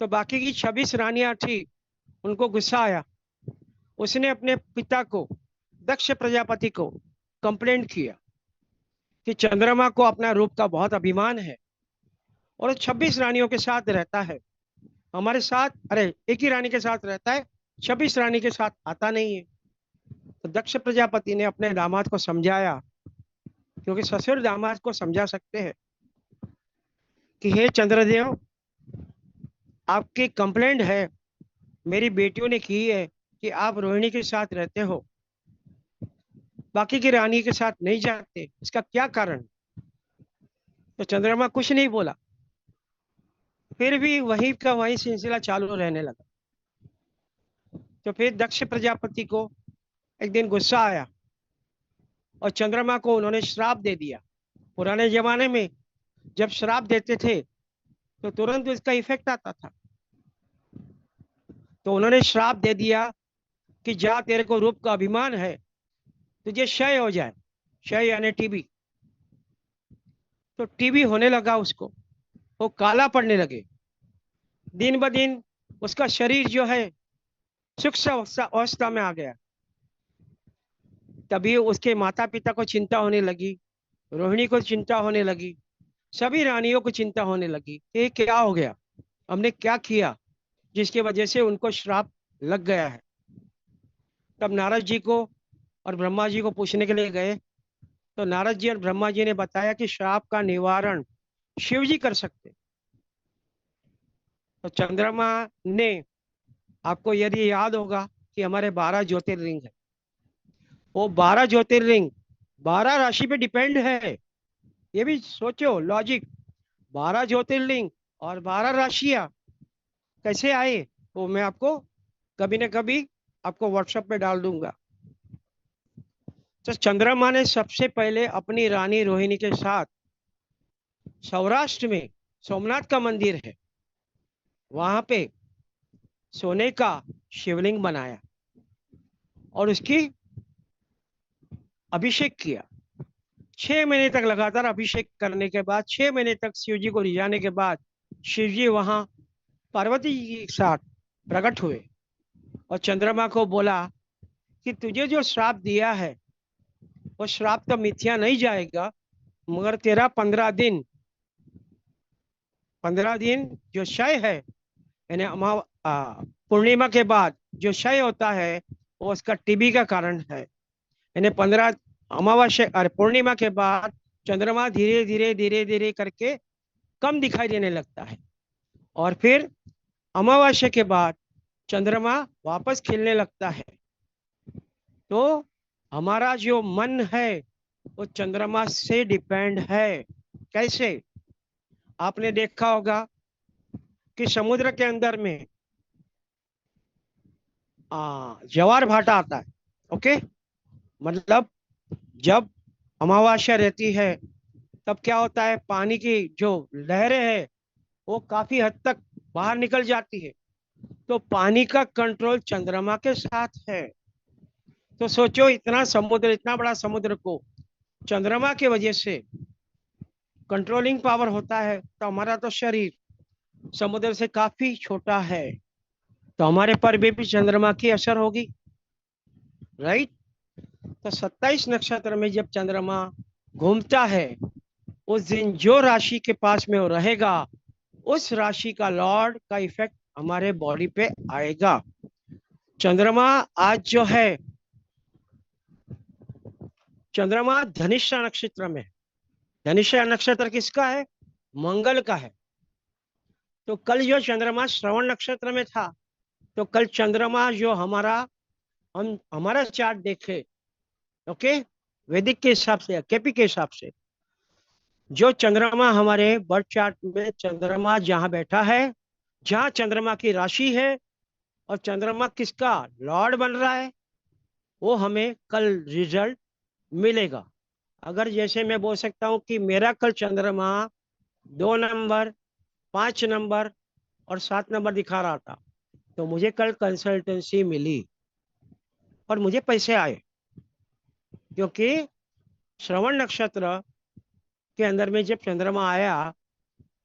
तो बाकी की 26 रानियां थी, उनको गुस्सा आया। उसने अपने पिता को, दक्ष प्रजापति को कंप्लेंट किया कि चंद्रमा को अपना रूप का बहुत अभिमान है और 26 रानियों के साथ रहता है, हमारे साथ, अरे एक ही रानी के साथ रहता है, 26 रानी के साथ आता नहीं है। तो दक्ष प्रजापति ने अपने दामाद को समझाया, क्योंकि ससुर दामाद को समझा सकते हैं, कि हे चंद्रदेव, आपकी कंप्लेंट है, मेरी बेटियों ने की है कि आप रोहिणी के साथ रहते हो, बाकी की रानी के साथ नहीं जाते, इसका क्या कारण। तो चंद्रमा कुछ नहीं बोला, फिर भी वही का वही सिलसिला चालू रहने लगा। तो फिर दक्ष प्रजापति को एक दिन गुस्सा आया और चंद्रमा को उन्होंने श्राप दे दिया। पुराने जमाने में जब श्राप देते थे तो तुरंत उसका इफेक्ट आता था। तो उन्होंने श्राप दे दिया कि जा, तेरे को रूप का अभिमान है, तुझे क्षय हो जाए, क्षय यानी टीबी। तो टीबी होने लगा उसको, वो काला पड़ने लगे। दिन ब दिन उसका शरीर जो है सूक्ष्म अवस्था में आ गया। तभी उसके माता पिता को चिंता होने लगी, रोहिणी को चिंता होने लगी, सभी रानियों को चिंता होने लगी, ये क्या हो गया, हमने क्या किया जिसकी वजह से उनको श्राप लग गया है। तब नारद जी को और ब्रह्मा जी को पूछने के लिए गए। तो नारद जी और ब्रह्मा जी ने बताया कि श्राप का निवारण शिव जी कर सकते। तो चंद्रमा ने, आपको यदि याद होगा कि हमारे 12 ज्योतिर्लिंग है, वो 12 ज्योतिर्लिंग 12 राशि पे डिपेंड है। ये भी सोचो लॉजिक, 12 ज्योतिर्लिंग और 12 राशियां कैसे आए, वो मैं आपको कभी न कभी आपको व्हाट्सएप पे डाल दूंगा। तो चंद्रमा ने सबसे पहले अपनी रानी रोहिणी के साथ सौराष्ट्र में सोमनाथ का मंदिर है, वहां पे सोने का शिवलिंग बनाया और उसकी अभिषेक किया। 6 महीने तक लगातार अभिषेक करने के बाद, 6 महीने तक शिव जी को रिझाने के बाद, शिव जी वहां पार्वती जी के साथ प्रकट हुए और चंद्रमा को बोला कि तुझे जो श्राप दिया है वो श्राप तो मिथ्या नहीं जाएगा, मगर तेरा 15 दिन जो क्षय है, यानी पूर्णिमा के बाद जो क्षय होता है, वो उसका टीबी का कारण है। यानी 15 अमावस्या और पूर्णिमा के बाद चंद्रमा धीरे धीरे धीरे धीरे करके कम दिखाई देने लगता है, और फिर अमावस्या के बाद चंद्रमा वापस खिलने लगता है। तो हमारा जो मन है वो चंद्रमा से डिपेंड है। कैसे, आपने देखा होगा कि समुद्र के अंदर में ज्वार भाटा आता है। ओके, मतलब जब अमावस्या रहती है तब क्या होता है, पानी की जो लहरें हैं वो काफी हद तक बाहर निकल जाती है। तो पानी का कंट्रोल चंद्रमा के साथ है। तो सोचो, इतना समुद्र, इतना बड़ा समुद्र को चंद्रमा की वजह से कंट्रोलिंग पावर होता है, तो हमारा तो शरीर समुद्र से काफी छोटा है, तो हमारे पर भी चंद्रमा की असर होगी, राइट। तो 27 नक्षत्र में जब चंद्रमा घूमता है, उस दिन जो राशि के पास में वो रहेगा, उस राशि का लॉर्ड का इफेक्ट हमारे बॉडी पे आएगा। चंद्रमा आज जो है, चंद्रमा धनिष्ठा नक्षत्र में है। धनिष्ठा नक्षत्र किसका है, मंगल का है। तो कल जो चंद्रमा श्रवण नक्षत्र में था, तो कल चंद्रमा जो हमारा, हम हमारा चार्ट देखे, ओके, वैदिक के हिसाब से, केपी के हिसाब से, जो चंद्रमा हमारे बर्थ चार्ट में, चंद्रमा जहां बैठा है, जहां चंद्रमा की राशि है और चंद्रमा किसका लॉर्ड बन रहा है, वो हमें कल रिजल्ट मिलेगा। अगर जैसे मैं बोल सकता हूँ कि मेरा कल चंद्रमा 2 नंबर, 5 नंबर और 7 नंबर दिखा रहा था, तो मुझे कल कंसल्टेंसी मिली और मुझे पैसे आए, क्योंकि श्रवण नक्षत्र के अंदर में जब चंद्रमा आया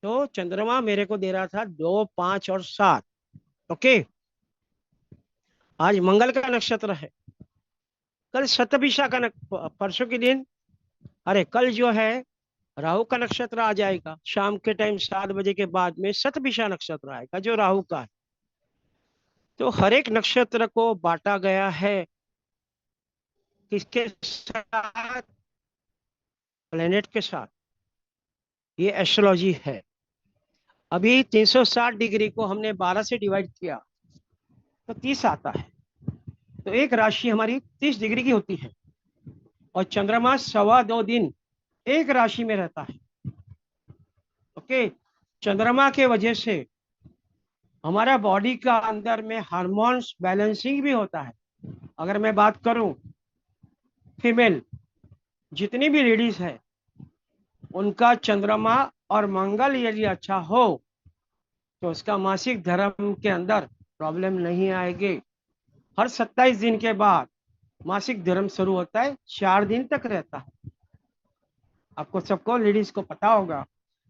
तो चंद्रमा मेरे को दे रहा था 2, 5 और 7। ओके, आज मंगल का नक्षत्र है, कल शतभिषा का परसों के दिन, अरे कल जो है राहु का नक्षत्र आ जाएगा, शाम के टाइम 7 बजे के बाद में शतभिषा नक्षत्र आएगा जो राहु का है। तो हर एक नक्षत्र को बांटा गया है किसके साथ? प्लेनेट के साथ। ये एस्ट्रोलॉजी है। अभी 360 डिग्री को हमने 12 से डिवाइड किया तो 30 आता है। तो एक राशि हमारी 30 डिग्री की होती है और चंद्रमा 2.25 दिन एक राशि में रहता है। ओके, चंद्रमा के वजह से हमारा बॉडी का अंदर में हार्मोन्स बैलेंसिंग भी होता है। अगर मैं बात करूं, फीमेल जितनी भी लेडीज है उनका चंद्रमा और मंगल यदि अच्छा हो तो उसका मासिक धर्म के अंदर प्रॉब्लम नहीं आएगी। हर 27 दिन के बाद मासिक धर्म शुरू होता है, 4 दिन तक रहता है। आपको सबको लेडीज को पता होगा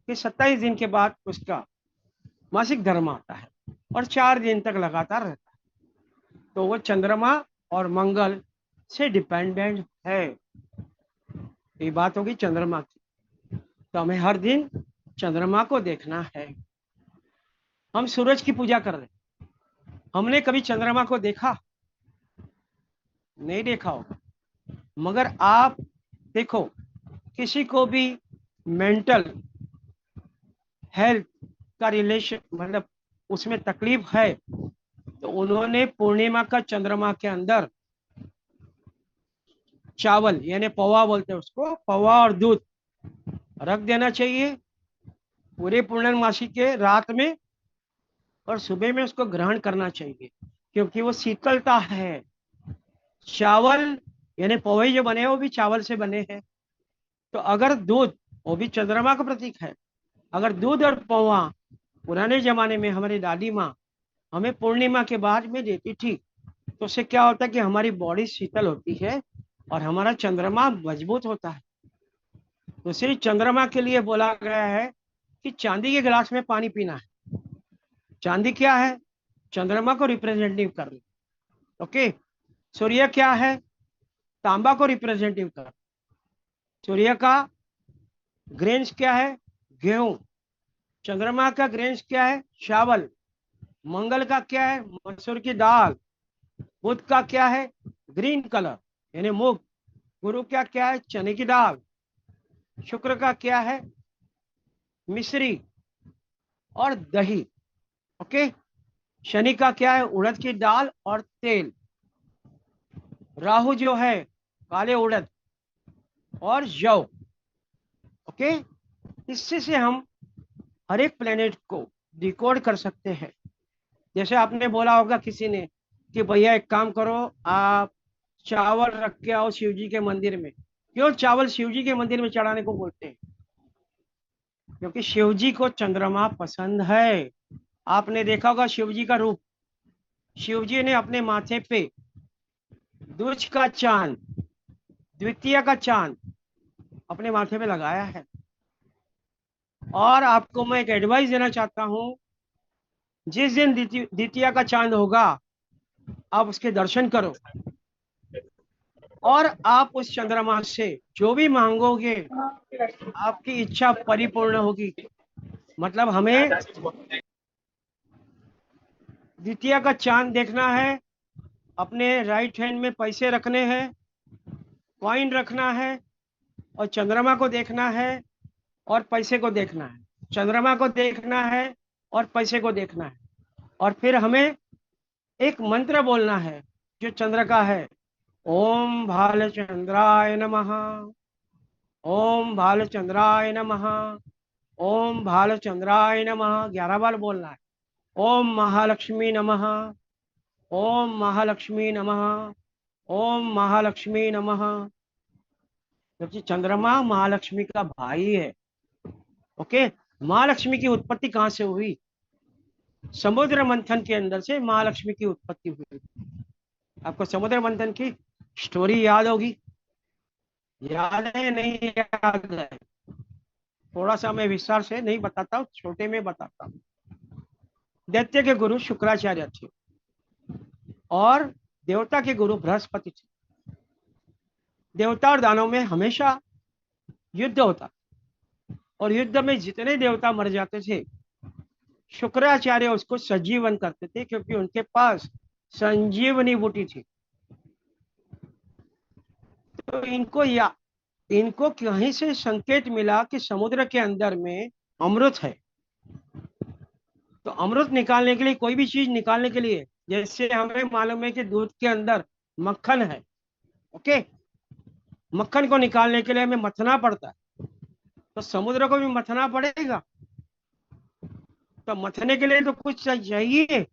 कि 27 दिन के बाद उसका मासिक धर्म आता है और 4 दिन तक लगातार रहता है। तो वो चंद्रमा और मंगल से डिपेंडेंट है। ये बात होगी चंद्रमा की। तो हमें हर दिन चंद्रमा को देखना है। हम सूरज की पूजा कर रहे हैं, हमने कभी चंद्रमा को देखा? नहीं देखा होगा। मगर आप देखो, किसी को भी मेंटल हेल्थ का रिलेशन मतलब उसमें तकलीफ है तो उन्होंने पूर्णिमा का चंद्रमा के अंदर चावल यानी पौवा बोलते हैं उसको, पौवा और दूध रख देना चाहिए पूरे पूर्णमासी के रात में और सुबह में उसको ग्रहण करना चाहिए, क्योंकि वो शीतलता है। चावल यानी पोहे जो बने हैं वो भी चावल से बने हैं। तो अगर दूध, वो भी चंद्रमा का प्रतीक है, अगर दूध और पोहा पुराने जमाने में हमारी दादी माँ हमें पूर्णिमा के बाद में देती थी तो उससे क्या होता है कि हमारी बॉडी शीतल होती है और हमारा चंद्रमा मजबूत होता है। तो सिर्फ चंद्रमा के लिए बोला गया है कि चांदी के गिलास में पानी पीना है। चांदी क्या है? चंद्रमा को रिप्रेजेंटिव कर रही। ओके, सूर्य क्या है? तांबा को रिप्रेजेंटिव कर। सूर्य का ग्रेन्स क्या है? गेहूं। चंद्रमा का ग्रेन्स क्या है? चावल। मंगल का क्या है? मसूर की दाल। बुध का क्या है? ग्रीन कलर यानी मूंग। गुरु का क्या है? चने की दाल। शुक्र का क्या है? मिश्री और दही। ओके, शनि का क्या है? उड़द की दाल और तेल। राहु जो है काले उड़द और जौ। ओके, इससे से हम हर एक प्लेनेट को डिकोड कर सकते हैं। जैसे आपने बोला होगा किसी ने कि भैया एक काम करो, आप चावल रख के आओ शिव जी के मंदिर में। क्यों चावल शिव जी के मंदिर में चढ़ाने को बोलते हैं? क्योंकि शिव जी को चंद्रमा पसंद है। आपने देखा होगा शिव जी का रूप, शिव जी ने अपने माथे पे दूज का चांद, द्वितीय का चांद अपने माथे पे लगाया है। और आपको मैं एक एडवाइस देना चाहता हूं, जिस दिन द्वितीय का चांद होगा आप उसके दर्शन करो और आप उस चंद्रमा से जो भी मांगोगे आपकी इच्छा परिपूर्ण होगी। मतलब हमें द्वितीय का चांद देखना है, अपने राइट हैंड में पैसे रखने हैं, कॉइन रखना है और चंद्रमा को देखना है और पैसे को देखना है। चंद्रमा को देखना है और पैसे को देखना है। और फिर हमें एक मंत्र बोलना है जो चंद्र का है, ओम भालचंद्राय नमः, ओम भालचंद्राय नमः, ओम भालचंद्राय नमः। 11 बार बोलना है। ओम महालक्ष्मी नमः, ओम महालक्ष्मी नमः, ओम महालक्ष्मी नमः। क्योंकि चंद्रमा महालक्ष्मी का भाई है। ओके, महालक्ष्मी की उत्पत्ति कहाँ से हुई? समुद्र मंथन के अंदर से महालक्ष्मी की उत्पत्ति हुई। आपको समुद्र मंथन की स्टोरी याद होगी? याद है नहीं याद है? थोड़ा सा मैं विस्तार से नहीं बताता हूँ, छोटे में बताता हूँ। दैत्य के गुरु शुक्राचार्य थे और देवता के गुरु बृहस्पति थे। देवता और दानव में हमेशा युद्ध होता और युद्ध में जितने देवता मर जाते थे, शुक्राचार्य उसको सजीवन करते थे, क्योंकि उनके पास संजीवनी बूटी थी। तो इनको कहीं से संकेत मिला कि समुद्र के अंदर में अमृत है। तो अमृत निकालने के लिए, कोई भी चीज निकालने के लिए, जैसे हमें मालूम है कि दूध के अंदर मक्खन है, ओके, मक्खन को निकालने के लिए हमें मथना पड़ता है, तो समुद्र को भी मथना पड़ेगा। तो मथने के लिए तो कुछ चाहिए,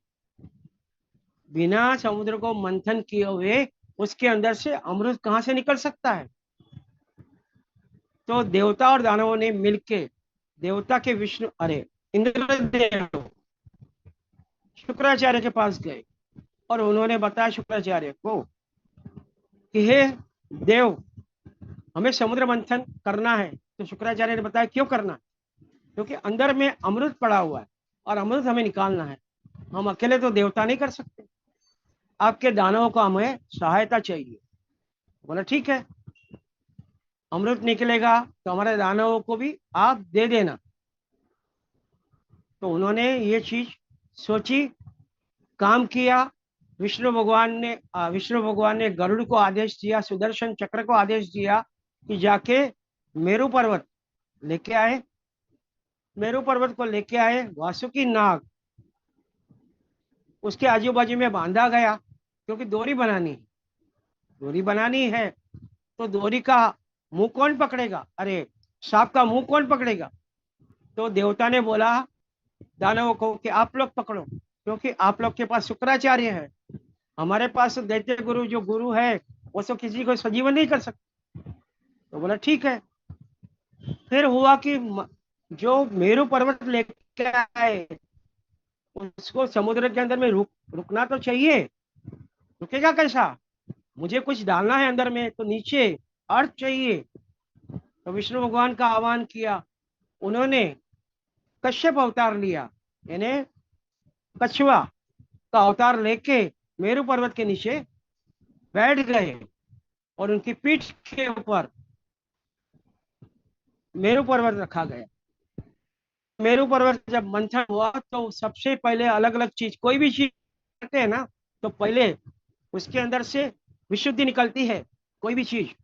बिना समुद्र को मंथन किए हुए उसके अंदर से अमृत कहां से निकल सकता है। तो देवता और दानवों ने मिलके देवता के विष्णु, अरे इंद्रदेव शुक्राचार्य के पास गए और उन्होंने बताया शुक्राचार्य को कि हे देव, हमें समुद्र मंथन करना है। तो शुक्राचार्य ने बताया क्यों करना है, क्योंकि अंदर में अमृत पड़ा हुआ है और अमृत हमें निकालना है। हम अकेले तो देवता नहीं कर सकते, आपके दानवों को हमें सहायता चाहिए। बोला ठीक है, अमृत निकलेगा तो हमारे दानवों को भी आप दे देना। तो उन्होंने ये चीज सोची, काम किया। विष्णु भगवान ने गरुड़ को आदेश दिया, सुदर्शन चक्र को आदेश दिया कि जाके मेरु पर्वत लेके आए। मेरु पर्वत को लेके आए, वासुकी नाग उसके आजू बाजू में बांधा गया, क्योंकि डोरी बनानी है। तो डोरी का मुंह कौन पकड़ेगा, अरे सांप का मुंह कौन पकड़ेगा। तो देवता ने बोला दानवों को कि आप लोग पकड़ो, क्योंकि आप लोग के पास शुक्राचार्य है, हमारे पास दैत्य गुरु जो गुरु है वो तो किसी को सजीवन नहीं कर सकते। तो बोला ठीक है। फिर हुआ कि जो मेरु पर्वत लेके आए उसको समुद्र के अंदर में रुकना तो चाहिए, रुकेगा कैसा, मुझे कुछ डालना है अंदर में, तो नीचे अर्थ चाहिए। तो विष्णु भगवान का आह्वान किया, उन्होंने कश्यप अवतार लिया, यानी कछुआ का अवतार लेके मेरु पर्वत के नीचे बैठ गए और उनकी पीठ के ऊपर मेरु पर्वत रखा गया। मेरु पर्वत जब मंथन हुआ तो सबसे पहले अलग अलग चीज, कोई भी चीज करते हैं ना, तो पहले उसके अंदर से विशुद्धि निकलती है। कोई भी चीज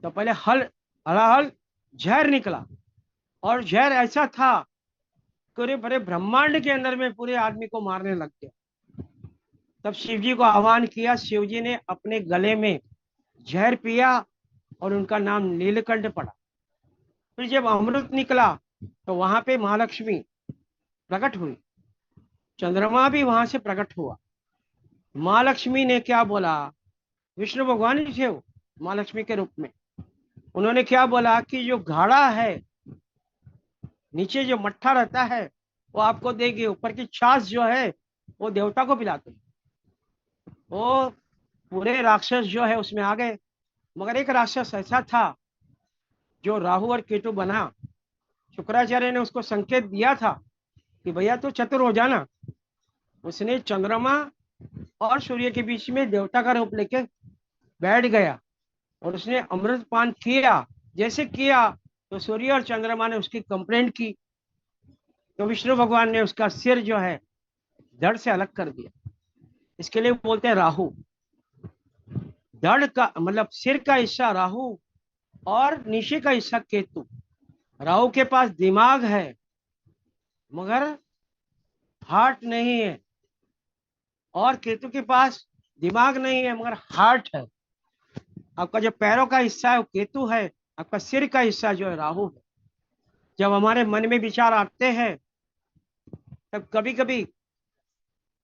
तो पहले हलाहल जहर निकला, और जहर ऐसा था पूरे बड़े ब्रह्मांड के अंदर में पूरे आदमी को मारने लग गया। तब शिव जी को आह्वान किया, शिव जी ने अपने गले में जहर पिया और उनका नाम नीलकंठ पड़ा। फिर जब अमृत निकला तो वहां पे महालक्ष्मी प्रकट हुई, चंद्रमा भी वहां से प्रकट हुआ। महालक्ष्मी ने क्या बोला, विष्णु भगवान ही थे वो महालक्ष्मी के रूप में, उन्होंने क्या बोला कि जो घाड़ा है, नीचे जो मट्ठा रहता है वो आपको देगी, ऊपर की छाछ जो है वो देवता को पिलाते। वो पूरे राक्षस जो है उसमें आ गए, मगर एक राक्षस ऐसा था जो राहु और केतु बना। शुक्राचार्य ने उसको संकेत दिया था कि भैया तू चतुर हो जाना। उसने चंद्रमा और सूर्य के बीच में देवता का रूप लेके बैठ गया और उसने अमृत पान किया। जैसे किया तो सूर्य और चंद्रमा ने उसकी कंप्लेंट की, तो विष्णु भगवान ने उसका सिर जो है धड़ से अलग कर दिया। इसके लिए बोलते हैं राहु। धड़ का मतलब सिर का हिस्सा राहु और नीचे का हिस्सा केतु। राहु के पास दिमाग है मगर हार्ट नहीं है, और केतु के पास दिमाग नहीं है मगर हार्ट है। आपका जो पैरों का हिस्सा है वो केतु है, आपका सिर का हिस्सा जो है राहु है। जब हमारे मन में विचार आते हैं तब कभी कभी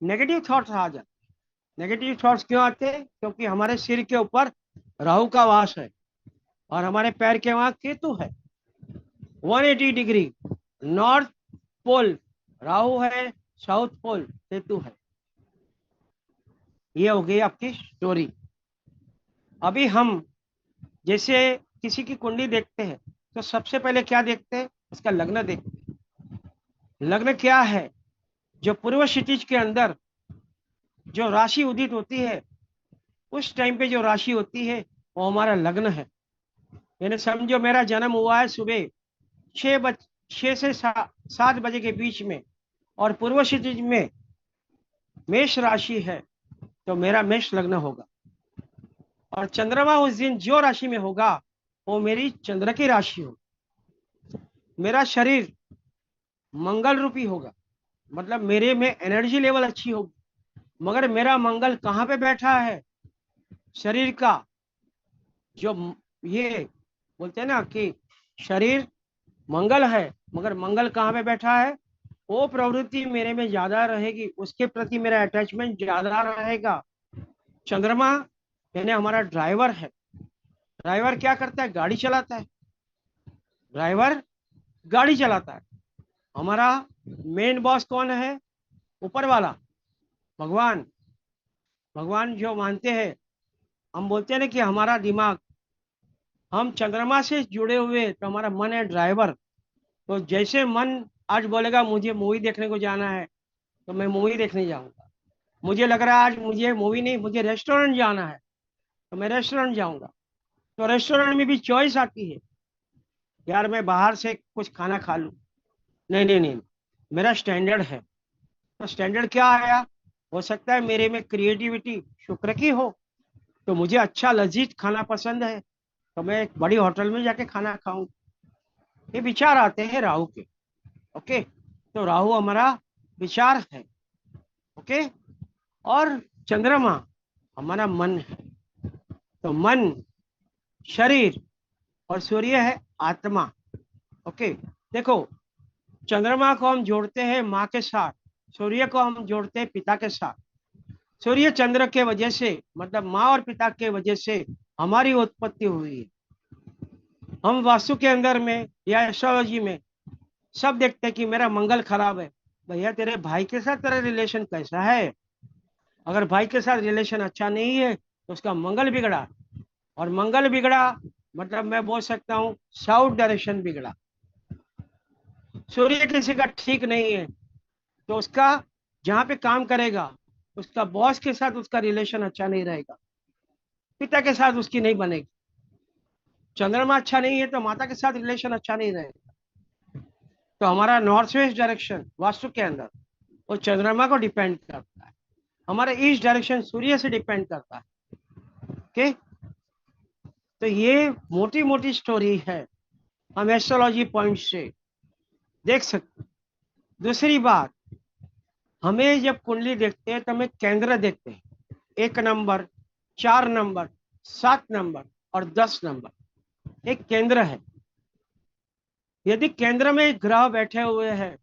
नेगेटिव थॉट्स आ जाते। नेगेटिव थॉट्स क्यों आते हैं, क्योंकि हमारे सिर के ऊपर राहु का वास है और हमारे पैर के वहां केतु है। 180 डिग्री नॉर्थ पोल राहु है, साउथ पोल केतु है। ये हो गई आपकी स्टोरी। अभी हम जैसे किसी की कुंडली देखते हैं तो सबसे पहले क्या देखते हैं, उसका लग्न देखते हैं। लग्न क्या है? जो पूर्व क्षितिज के अंदर जो राशि उदित होती है, उस टाइम पे जो राशि होती है वो हमारा लग्न है। यानी समझो मेरा जन्म हुआ है सुबह 6 से 7 बजे के बीच में, और पूर्व क्षितिज में मेष राशि है, तो मेरा मेष लग्न होगा। और चंद्रमा उस दिन जो राशि में होगा वो मेरी चंद्र की राशि होगी। मेरा शरीर मंगल रूपी होगा, मतलब मेरे में एनर्जी लेवल अच्छी होगी। मगर मेरा मंगल कहाँ पे बैठा है? शरीर का जो ये बोलते हैं ना कि शरीर मंगल है, मगर मंगल कहाँ पे बैठा है? वो प्रवृत्ति मेरे में ज्यादा रहेगी, उसके प्रति मेरा अटैचमेंट ज्यादा रहेगा। चंद्रमा यानी हमारा ड्राइवर है। ड्राइवर क्या करता है? गाड़ी चलाता है। ड्राइवर गाड़ी चलाता है। हमारा मेन बॉस कौन है? ऊपर वाला, भगवान। भगवान जो मानते हैं, हम बोलते हैं ना कि हमारा दिमाग, हम चंद्रमा से जुड़े हुए, तो हमारा मन है ड्राइवर। तो जैसे मन आज बोलेगा मुझे मूवी देखने को जाना है, तो मैं मूवी देखने जाऊंगा। मुझे लग रहा है आज मुझे मूवी नहीं, मुझे रेस्टोरेंट जाना है, तो मैं रेस्टोरेंट जाऊंगा। तो रेस्टोरेंट में भी चॉइस आती है, यार मैं बाहर से कुछ खाना खा लूं। नहीं नहीं नहीं, मेरा स्टैंडर्ड है। तो स्टैंडर्ड क्या आया? हो सकता है मेरे में क्रिएटिविटी शुक्र की हो, तो मुझे अच्छा लजीज खाना पसंद है, तो मैं एक बड़ी होटल में जाके खाना खाऊं। ये विचार आते हैं राहु के। ओके, तो राहु हमारा विचार है। ओके, और चंद्रमा हमारा मन है। तो मन, शरीर, और सूर्य है आत्मा। ओके, देखो, चंद्रमा को हम जोड़ते हैं माँ के साथ, सूर्य को हम जोड़ते हैं पिता के साथ। सूर्य चंद्र के वजह से, मतलब माँ और पिता के वजह से हमारी उत्पत्ति हुई है। हम वास्तु के अंदर में या एस्ट्रोलॉजी में सब देखते हैं कि मेरा मंगल खराब है। भैया तेरे भाई के साथ तेरा रिलेशन कैसा है? अगर भाई के साथ रिलेशन अच्छा नहीं है तो उसका मंगल बिगड़ा। और मंगल बिगड़ा मतलब मैं बोल सकता हूँ साउथ डायरेक्शन बिगड़ा। सूर्य किसी का ठीक नहीं है, तो उसका जहाँ पे काम करेगा उसका बॉस के साथ उसका रिलेशन अच्छा नहीं रहेगा, पिता के साथ उसकी नहीं बनेगी। चंद्रमा अच्छा नहीं है तो माता के साथ रिलेशन अच्छा नहीं रहेगा। तो हमारा नॉर्थ वेस्ट डायरेक्शन वास्तु के अंदर वो चंद्रमा को डिपेंड करता है। हमारा ईस्ट डायरेक्शन सूर्य से डिपेंड करता है। ओके, तो ये मोटी मोटी स्टोरी है, हम एस्ट्रोलॉजी पॉइंट से देख सकते हैं। दूसरी बात, हमें जब कुंडली देखते हैं तो हमें केंद्र देखते हैं। 1 नंबर, 4 नंबर, 7 नंबर और 10 नंबर एक केंद्र है। यदि केंद्र में ग्रह बैठे हुए हैं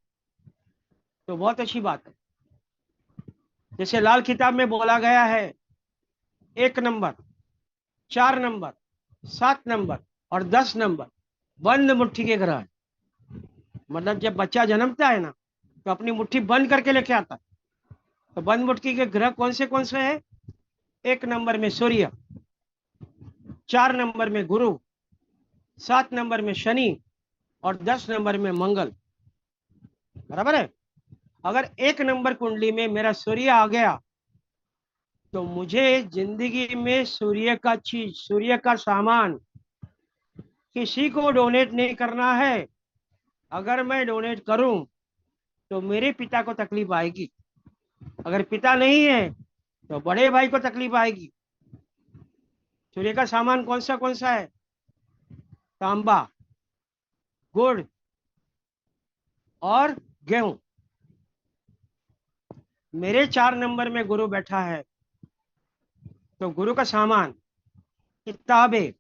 तो बहुत अच्छी बात है। जैसे लाल किताब में बोला गया है, 1 नंबर, 4 नंबर, 7 नंबर और 10 नंबर बंद मुट्ठी के ग्रह है। मतलब जब बच्चा जन्मता है ना, तो अपनी मुट्ठी बंद करके लेके आता है। तो बंद मुट्ठी के ग्रह कौन से है? 1 नंबर में सूर्य, 4 नंबर में गुरु, 7 नंबर में शनि और 10 नंबर में मंगल। बराबर है। अगर 1 नंबर कुंडली में मेरा सूर्य आ गया तो मुझे जिंदगी में सूर्य का चीज, सूर्य का सामान किसी को डोनेट नहीं करना है। अगर मैं डोनेट करूं तो मेरे पिता को तकलीफ आएगी। अगर पिता नहीं है तो बड़े भाई को तकलीफ आएगी। सूर्य का सामान कौन सा है? तांबा, गुड़ और गेहूं। मेरे 4 नंबर में गुरु बैठा है, तो गुरु का सामान किताबें,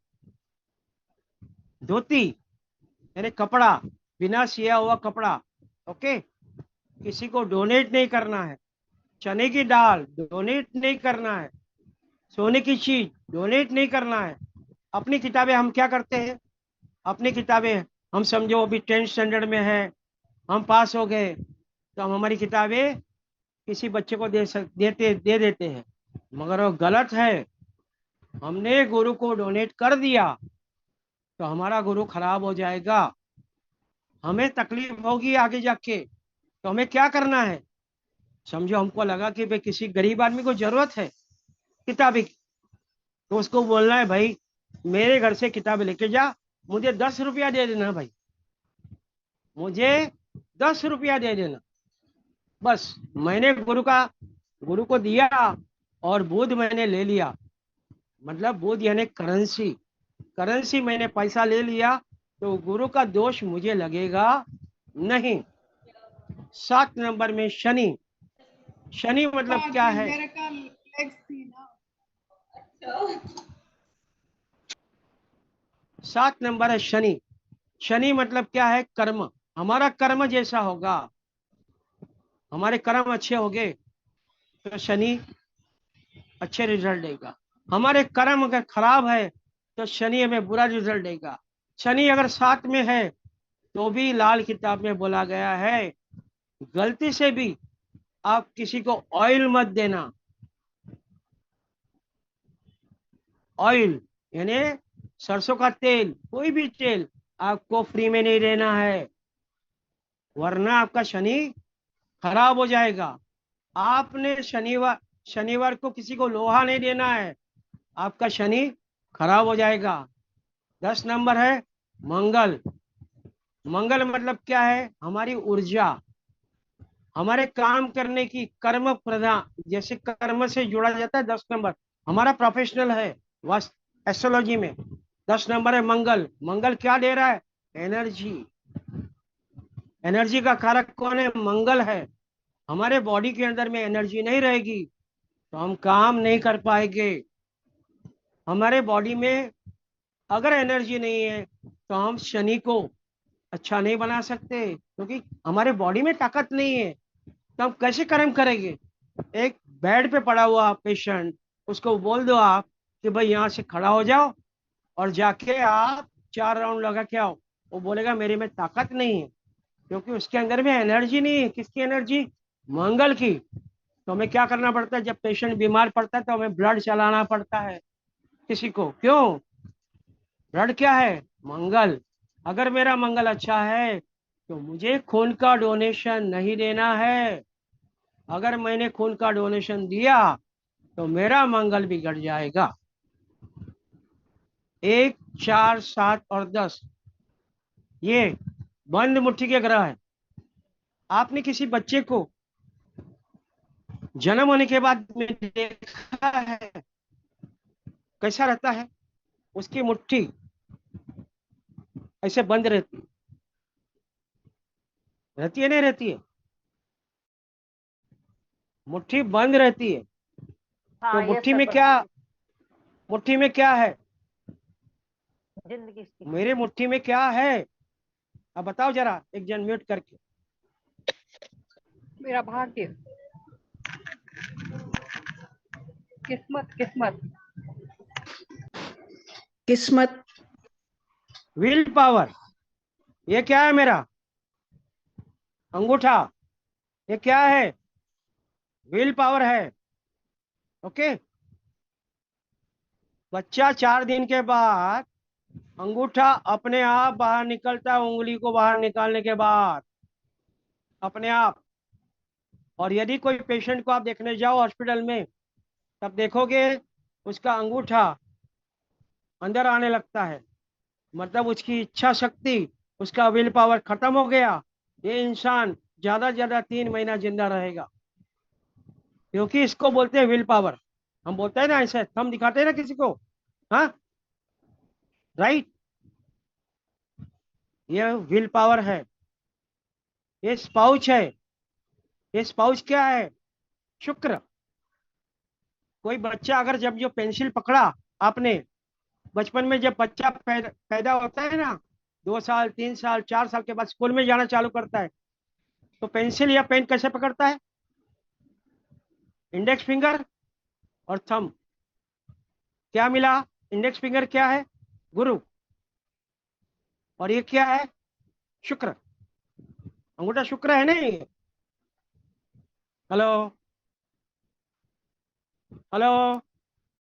धोती यानी कपड़ा, बिना सिया हुआ कपड़ा। ओके, किसी को डोनेट नहीं करना है। चने की दाल डोनेट नहीं करना है। सोने की चीज डोनेट नहीं करना है। अपनी किताबें हम क्या करते हैं? अपनी किताबें, हम समझो अभी 10th स्टैंडर्ड में है, हम पास हो गए, तो हम हमारी किताबें किसी बच्चे को दे देते हैं। मगर वो गलत है। हमने गुरु को डोनेट कर दिया तो हमारा गुरु खराब हो जाएगा। हमें तकलीफ होगी आगे जाके, तो हमें क्या करना है? समझो हमको लगा कि भाई किसी गरीब आदमी को जरूरत है किताबें की, तो उसको बोलना है भाई मेरे घर से किताबें लेके जा, मुझे 10 रुपया दे देना भाई, मुझे 10 रुपया दे देना। बस मैंने गुरु को दिया और बुध मैंने ले लिया, मतलब बुध यानी करेंसी, करेंसी मैंने पैसा ले लिया, तो गुरु का दोष मुझे लगेगा नहीं। 7 नंबर में शनि। शनि मतलब क्या है? 7 नंबर है शनि। शनि मतलब क्या है? कर्म। हमारा कर्म जैसा होगा, हमारे कर्म अच्छे होंगे तो शनि अच्छे रिजल्ट देगा। हमारे कर्म अगर खराब है तो शनि हमें बुरा रिजल्ट देगा। शनि अगर 7 में है तो भी लाल किताब में बोला गया है, गलती से भी आप किसी को ऑयल मत देना। ऑयल यानी सरसों का तेल, कोई भी तेल आपको फ्री में नहीं देना है, वरना आपका शनि खराब हो जाएगा। आपने शनिवार शनिवार को किसी को लोहा नहीं देना है, आपका शनि खराब हो जाएगा। 10 नंबर है मंगल। मंगल मतलब क्या है? हमारी ऊर्जा, हमारे काम करने की कर्म प्रधान, जैसे कर्म से जुड़ा जाता है 10 नंबर, हमारा प्रोफेशनल है वास्तु एस्ट्रोलॉजी में। 10 नंबर है मंगल। मंगल क्या दे रहा है? एनर्जी। एनर्जी का कारक कौन है? मंगल है। हमारे बॉडी के अंदर में एनर्जी नहीं रहेगी तो हम काम नहीं कर पाएंगे। हमारे बॉडी में अगर एनर्जी नहीं है तो हम शनि को अच्छा नहीं बना सकते, क्योंकि हमारे बॉडी में ताकत नहीं है, तो हम कैसे कर्म करेंगे? एक बेड पे पड़ा हुआ पेशेंट, उसको बोल दो आप कि भाई यहाँ से खड़ा हो जाओ और जाके आप 4 राउंड लगा के आओ, वो बोलेगा मेरे में ताकत नहीं है, क्योंकि उसके अंदर में एनर्जी नहीं है। किसकी एनर्जी? मंगल की। तो हमें क्या करना पड़ता है? जब पेशेंट बीमार पड़ता है तो हमें ब्लड चलाना पड़ता है किसी को। क्यों? ब्लड क्या है? मंगल। अगर मेरा मंगल अच्छा है तो मुझे खून का डोनेशन नहीं देना है। अगर मैंने खून का डोनेशन दिया तो मेरा मंगल बिगड़ जाएगा। 1, 4, 7 और 10 ये बंद मुट्ठी के ग्रह है। आपने किसी बच्चे को जन्म होने के बाद में देखा है कैसा रहता है? उसकी मुट्ठी ऐसे बंद रहती रहती है, नहीं रहती है? मुट्ठी बंद रहती है। तो हाँ, ये सब मुट्ठी में क्या है? जिंदगी की। मेरे मुट्ठी में क्या है? अब बताओ जरा, एक जन म्यूट करके। मेरा भाग्य, किस्मत, किस्मत, किस्मत। Will power. ये क्या है? मेरा अंगूठा। ये क्या है? विल पावर है। ओके। बच्चा 4 दिन के बाद अंगूठा अपने आप बाहर निकलता है, उंगली को बाहर निकालने के बाद अपने आप। और यदि कोई पेशेंट को आप देखने जाओ हॉस्पिटल में, तब देखोगे उसका अंगूठा अंदर आने लगता है, मतलब उसकी इच्छा शक्ति, उसका विल पावर खत्म हो गया। ये इंसान ज्यादा से ज्यादा 3 महीना जिंदा रहेगा, क्योंकि इसको बोलते हैं विल पावर। हम बोलते हैं ना, ऐसे थंब दिखाते हैं ना किसी को, हाँ, राइट, ये विल पावर है। ये स्पाउच है। ये स्पाउच क्या है? शुक्र। कोई बच्चा अगर जब जो पेंसिल पकड़ा आपने बचपन में, जब बच्चा पैदा होता है ना, 2 साल 3 साल 4 साल के बाद स्कूल में जाना चालू करता है, तो पेंसिल या पेन कैसे पकड़ता है? इंडेक्स फिंगर और थंब। क्या मिला? इंडेक्स फिंगर क्या है? गुरु। और ये क्या है? शुक्र। अंगूठा शुक्र है नहीं? Hello, hello.